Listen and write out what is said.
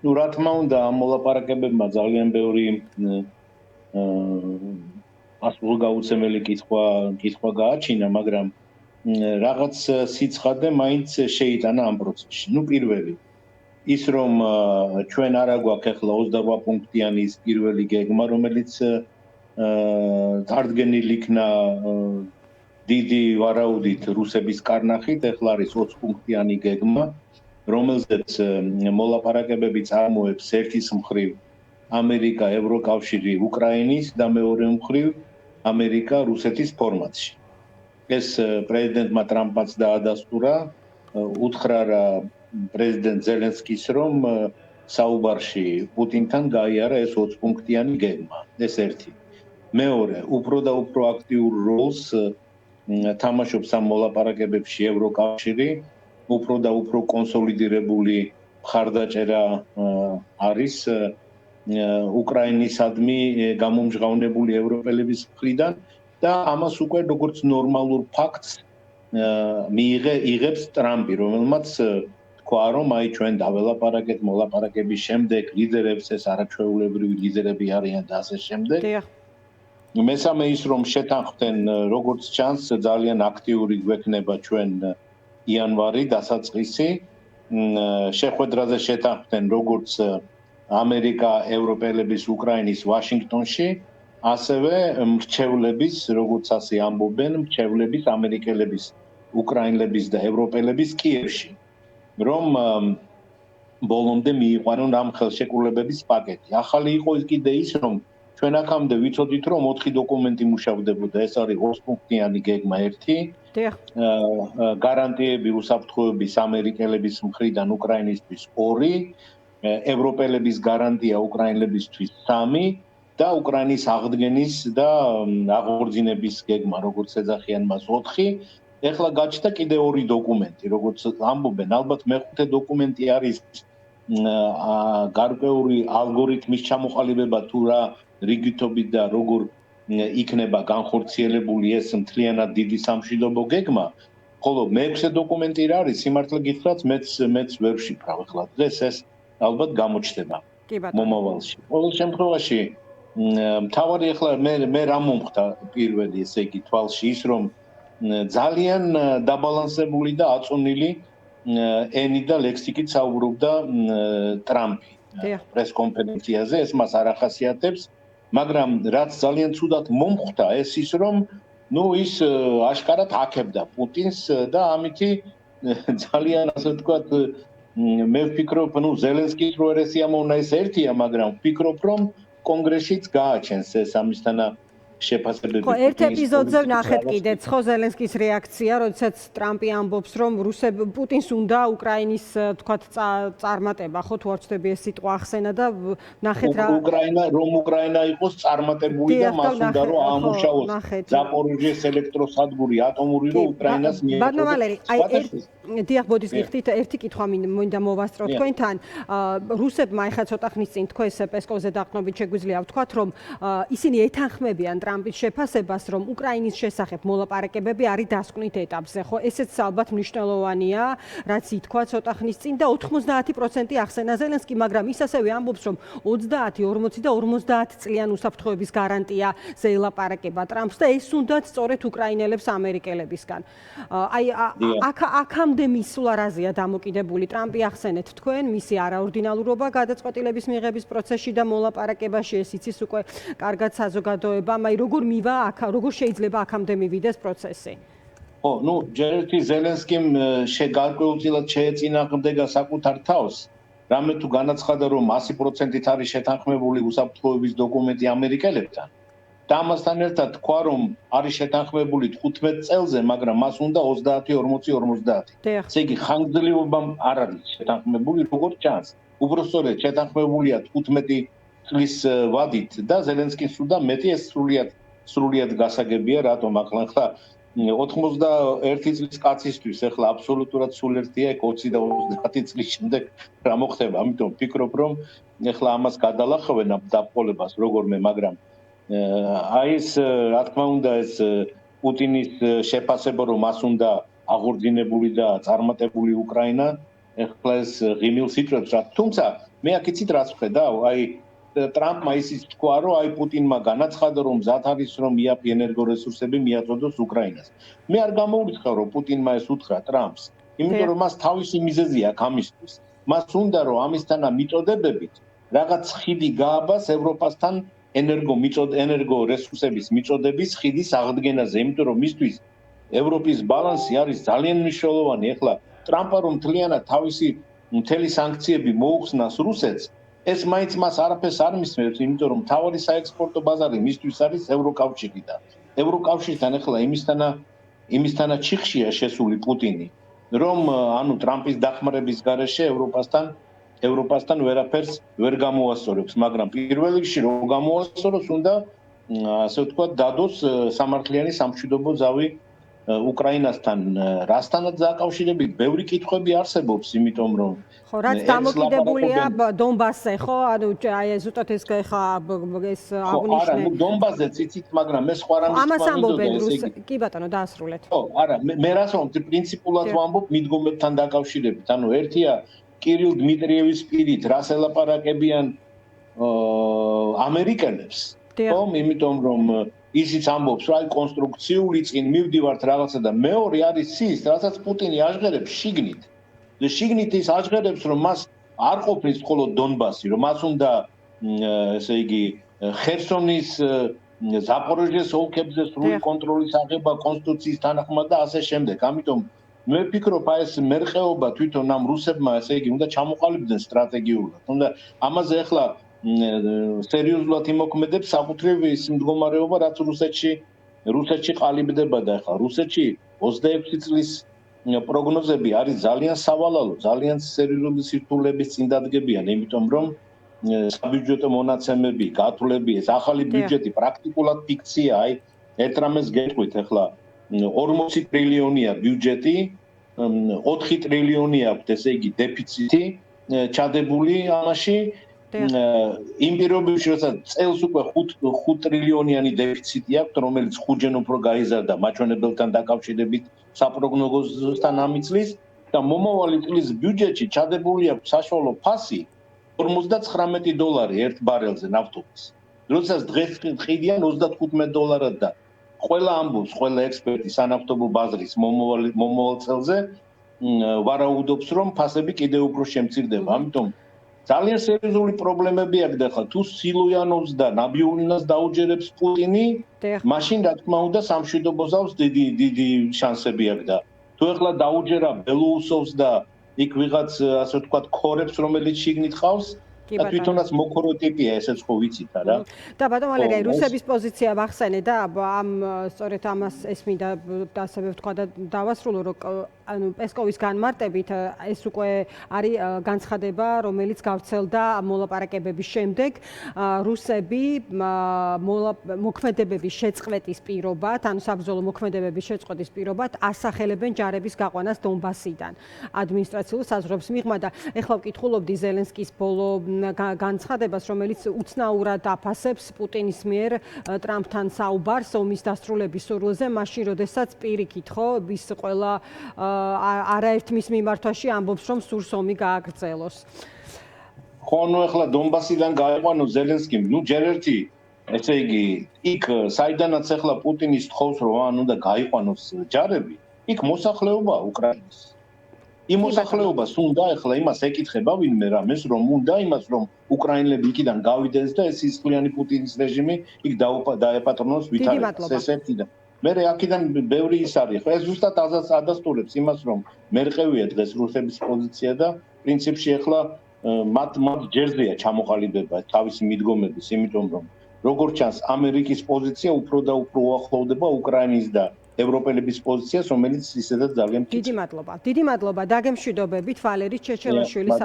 ნუ რა თქმა უნდა, ამ მოლაპარაკებებმა ძალიან ბევრი გასულგაუცემელი კითხვა გააჩინა, მაგრამ რაღაც სიცხადე მაინც შეიტანა ამ პროცესში. ნუ პირველი ის რომ ჩვენ არა გვაქვს ახლა 28 პუნქტიანი ის პირველი გეგმა, რომელიც წარდგენილი იქნა დიდი ვარაუდით რუსების კარნახით, ახლა არის 20 პუნქტიანი გეგმა, რომელზეც მოლაპარაკებები წარმოებს ერთის მხრივ ამერიკა, ევროკავშირი, უკრაინის და მეორე მხრივ ამერიკა, რუსეთის ფორმატში. ეს პრეზიდენტმა ტრამპმაც დაადასტურა, უთხრა რა პრეზიდენტ ზელენსკის რომ საუბარში პუტინთან გაიარა ეს 20 პუნქტიანი გეგმა. ეს ერთი. მეორე, უფრო და უფრო აქტიურ როლს თამაშობს ამ მოლაპარაკებებში ევროკავშირი, უფრო და უფრო კონსოლიდირებული მხარდაჭერა არის უკრაინისადმი გამომჟღავნებული ევროპელების მხრიდან და ამას უკვე როგორც ნორმალურ ფაქტს იღებს ტრამპი, რომელმაც თქვა რომ აი ჩვენ დაველაპარაკეთ მოლაპარაკების შემდეგ ლიდერებს ეს არაჩვეულებრივი ლიდერები არიან და ასე შემდეგ. მესამე ის რომ შეთანხმდნენ როგორც ჩანს ძალიან აქტიური გვექნება ჩვენ იანვარი დასაწყისი შეხვედრაზე შეთანხმდნენ როგორც ამერიკა ევროპელების უკრაინის ვაშინგტონში ასევე მრჩევლების როგორც ასე ამბობენ მრჩევლების ამერიკელების უკრაინელების და ევროპელების კიევში რომ ბოლომდე მიიყვანონ ამ ხელშეკრულებების პაკეტი. ახალი იყო კიდე ის რომ ჩვენ აქამდე ვიცოდით რომ 4 დოკუმენტი მუშავდებოდა. ეს არის 20 პუნქტიანი გეგმა 1, გარანტიები უსაფრთხოების ამერიკელების მხრიდან უკრაინისთვის 2, ევროპელების გარანტია უკრაინელებისთვის 3 და უკრაინის აღდგენის და აღორძინების გეგმა როგორც ეძახიან მას 4. ეხლა გაჩნდა კიდე 2 დოკუმენტი, როგორც ამბობენ, ალბათ მე-5 დოკუმენტი არის გარკვეული ალგორითმის ჩამოყალიბება თუ რა რიგითობით და როგორ იქნება განხორციელებული ეს მთლიანად დიდი სამშვიდობო გეგმა, ხოლო მე-6 დოკუმენტი რა არის, სიმართლე გითხრათ, მეც ვერ ვშიფრავ ახლა დღეს ეს ალბათ გამოჩნდება მომავალში. ყოველ შემთხვევაში მთავარი ახლა მე რა მომხდა პირველი ესე იგი თვალში ის რომ ძალიან დაბალანსებული და აწონილი ენი და ლექსიკით საუბრობდა ტრამპი პრესკონფერენციაზე, ეს მას არ ახასიათებს, მაგრამ რაც ძალიან ცუდად მომხდა ეს ის რომ ნუ ის აშკარად აკებდა პუტინს და ამითი ძალიან ასე ვთქვათ მე ვფიქრობ, ნუ ზელენსკის რო ეს ამონა ეს ერთია, მაგრამ ვფიქრობ რომ კონგრესშიც გააჩენს ეს ამისთანა შეფასებები. ხო, ერთ ეპიზოდზე ვნახეთ კიდეც ხო ზელენსკის რეაქცია, როდესაც ტრამპი ამბობს რომ პუტინს უნდა უკრაინის თქვათ წარმატება, ხო თუ არ ვწდები ეს სიტყვა ახსენა და ვნახეთ რა უკრაინა იყოს წარმატებული და მას უნდა რომ ამუშავოს ზაპოროჟიეს ელექტროსადგური ატომური რომ უკრაინას მიეღოს. ბატონო ვალერი, აი დიახ, ბოდის გიხდით, ერთი კითხვა მინდა მოვასწრო თქვენთან. რუსებმა ახლა ცოტა ხნის წინ თქვენ პესკოვზე დაყრდნობით შეგვიძლია ვთქვათ რომ ისინი ეთანხმებიან ტრამპის შეფასებას, რომ უკრაინის შესახებ მოლაპარაკებები არის დასკვნით ეტაპზე, ხო? ესეც ალბათ მნიშვნელოვანია, რაც ითქვა ცოტა ხნის წინ და 90% ახსენა ზელენსკი, მაგრამ ის ასევე ამბობს, რომ 30, 40 და 50 წლიან უსაფრთხოების გარანტია ზელაპარაკება ტრამპს და ეს უნდათ სწორედ უკრაინელებს ამერიკელებისგან. აი აქამდე მისულ არაზეა დამოკიდებული ტრამპი ახსენეთ თქვენ, მისი არაორდინალურობა გადაწყვეტილების მიღების პროცესში და მოლაპარაკებაში, ეს იცის უკვე კარგად საზოგადოებამ. აი როგორ მივა აქ, როგორ შეიძლება აქამდე მივიდეს პროცესი? ხო, ნუ ჯერ ერთი ზელენსკიმ გარკვეულწილად შეეწინააღმდეგა საკუთარ თავს, რამე თუ განაცხადა რომ 100%-ით არის შეთანხმებული უსაფრთხოების დოკუმენტი ამერიკელებთან. და ამასთან ერთად თქვა რომ არის შეთანხმებული 15 წელზე, მაგრამ მას უნდა 30, 40, 50. ესე იგი ხანგრძლივობა არ არის შეთანხმებული როგორც ჩანს. უბრალოდ შეთანხმებულია 15 წლის ვადით და ზელენსკის უნდა მეტი ეს სრულიად გასაგებია, რატომ ახლა 91 წლის კაცისთვის ახლა აბსოლუტურად სულ ერთია 20 და 30 წლის შემდეგ რა მოხდება. ამიტომ ვფიქრობ რომ ახლა ამას გადალახავენ დაბყოლებას როგორმე, მაგრამ აი ეს რა თქმა უნდა ეს პუტინის შეფასება რომ მას უნდა აღორძინებული და წარმატებული უკრაინა ეხლა ეს ღიმილს იწვევს რა. თუმცა მე აქ იცით რაც ვხედავ, აი ტრამპმა ისიც თქვა, რომ აი პუტინმა განაცხადა, რომ მზად არის რომ იაფი ენერგორესურსები მიაწოდოს უკრაინას. მე არ გამოვრიცხავ, რომ პუტინმა ეს უთხრა ტრამპს, იმიტომ რომ მას თავისი მიზეზი აქვს ამისთვის. მას უნდა რომ ამისთანა მიწოდებებით რაღაც ხიდი გააბას ევროპასთან ენერგორესურსების მიწოდების ხიდის აღდგენაზე, იმიტომ რომ მისთვის ევროპის ბალანსი არის ძალიან მნიშვნელოვანი. ეხლა ტრამპა რომ მთლიანად თავისი მთელი სანქციები მოუხსნას რუსეთს, ეს მაინც მას არაფერს არ მისმევს, იმიტომ რომ მთავარი საექსპორტო ბაზარი მისთვის არის ევროკავშირი და ევროკავშირთან ეხლა იმისთანა ჩიხშია შესული პუტინი, რომ ანუ ტრამპის დახმარების გარეშე ევროპასთან ვერაფერს ვერ გამოასწორებს, მაგრამ პირველ რიგში რომ გამოასწოროს, უნდა ასე ვთქვათ, დადოს სამართლიანი სამშვიდობო ზავი უკრაინასთან, რასთანაც დაკავშირებით ბევრი კითხვები არსებობს, იმიტომ რომ ხო, რაც დამოკიდებულია დონბასზე, ხო? ანუ აი ზუსტად ეს ხა ეს აღნიშნე. არა, დონბასზეც იცით, მაგრამ მე სხვა რამის ამას ამბობენ კი ბატონო, დაასრულეთ. ხო, არა, მე რას ვამბობ, პრინციპულად ვამბობ მიდგომებთან დაკავშირებით. ანუ ერთია კირილ დმიტრიევის პირით რას ელაპარაკებიან ამერიკელებს, ხო, იმიტომ რომ ისიც ამბობს, რომ აი კონსტრუქციული წინ მივდივართ რაღაცა და მეორე არის ის, რასაც პუტინი აჟღერებს შიგნით. შიგნით ის აჟღერებს, რომ მას არ ყოფნის მხოლოდ დონბასი, რომ მას უნდა ესე იგი ხერსონის ზაპოროჟიეს ოლქებზე სრული კონტროლის აღება კონსტიტუციის თანახმად და ასე შემდეგ. ამიტომ მე ვფიქრობ, აი ეს მერყეობა თვითონ ამ რუსებმა ესე იგი უნდა ჩამოყალიბდნენ სტრატეგიულად. უნდა ამაზე ახლა სერიოზულად იმოქმედებს საკუთრივ ის მდგომარეობა, რაც რუსეთში ყალიბდება და ახლა რუსეთში 26 წლის პროგნოზები არის ძალიან სავალალო, ძალიან სერიოზული სირთულეების წინ დადგებიან, იმიტომ რომ საბიუჯეტო მონაცემები, გათვლები, ეს ახალი ბიუჯეტი პრაქტიკულად ფიქცია, აი ერთ რამეს გეტყვით, ახლა 40 ტრილიონია ბიუჯეტი, 4 ტრილიონი აქვს, ესე იგი დეფიციტი ჩადებული ამაში. იმ პირობებში, როცა წელს უკვე 5 ტრილიონიანი დეფიციტი აქვს, რომელიც 5-ჯერ უფრო გაიზარდა მაჩვენებელთან დაკავშირებით საპროგნოზოსთან ამი წლის და მომავალი წლის ბიუჯეტში ჩადებული აქვს საშუალო ფასი $59 ერთ ბარელზე ნავთობის. როდესაც დღეს ხიდიან $35 და ყველა ამბობს, ყველა ექსპერტი სანავთობო ბაზრის მომავალ წელზე ვარაუდობს, რომ ფასები კიდევ უფრო შემცირდება. ამიტომ ძალიან სერიოზული პრობლემები აქვს და ხა თუ სილოიანოვს და ნაბიულინას დაუჯერებს პუტინი, მაშინ რა თქმა უნდა სამშვიდობო ზავს დიდი შანსები აქვს და თუ ახლა დაუჯერა ბელოუსოვს და იქ ვიღაც ასე ვთქვათ ქორებს, რომელიც შიგნით ყავს, და თვითონაც მოქორო ტიპია, ესეც ხო ვიცით არა? და ბატონო ვალერია, რუსების პოზიცია ვახსენე და ამ სწორედ ამას ესმინდა და ასევე ვთქვა და დავასრულო, რომ ანუ პესკოვის განმარტებით ეს უკვე არის განცხადება, რომელიც გავრცელდა მოლაპარაკებების შემდეგ, რუსები მოქმედებების შეწყვეტის პირობად, ანუ საბრძოლო მოქმედებების შეწყვეტის პირობად ასახელებენ ჯარების გაყვანას დონბასიდან ადმინისტრაციულ საზღვრებს მიღმა და ეხლა ვკითხულობდი ზელენსკის ბოლო განცხადებას, რომელიც უცნაურად აფასებს პუტინის მიერ ტრამპთან საუბარს ომის დასრულების სურვილზე, მაშინ როდესაც პირიქით, ხო, ის ყველა არაერთ მის მიმართვაში ამბობს, რომ სურს ომი გააგრძელოს. ხო, ნუ ახლა დონბასიდან გაიყვანო ზელენსკიმ, ნუ ჯერ ერთი, ესე იგი, იქ საიდანაც ახლა პუტინის თხოვს, რომ ან უნდა გაიყვანოს ჯარები, იქ მოსახლეობაა უკრაინის. იმ მოსახლეობას უნდა ახლა იმას ეკითხება ვინმე რამეს, რომ უნდა იმას, რომ უკრაინელები იქიდან გავიდეს და ეს სისხლიანი პუტინის რეჟიმი იქ დაეპატრონოს ვითარებას ესეთიდან. მე აქედან ბევრი ის არის. ეს ზუსტად ადასტურებს იმას, რომ მერყევია დღეს რუსების პოზიცია და პრინციპში ახლა მათ ჯერზეა ჩამოყალიბება თავისი მიდგომების, იმიტომ რომ როგორც ჩანს ამერიკის პოზიცია უფრო და უფრო უახლოვდება უკრაინის და ევროპელების პოზიციას, რომელიც ისედაც ძალიან დიდი მადლობა. დიდი მადლობა. დაგემშვიდობებით ვალერი ჩეჩელაშვილი.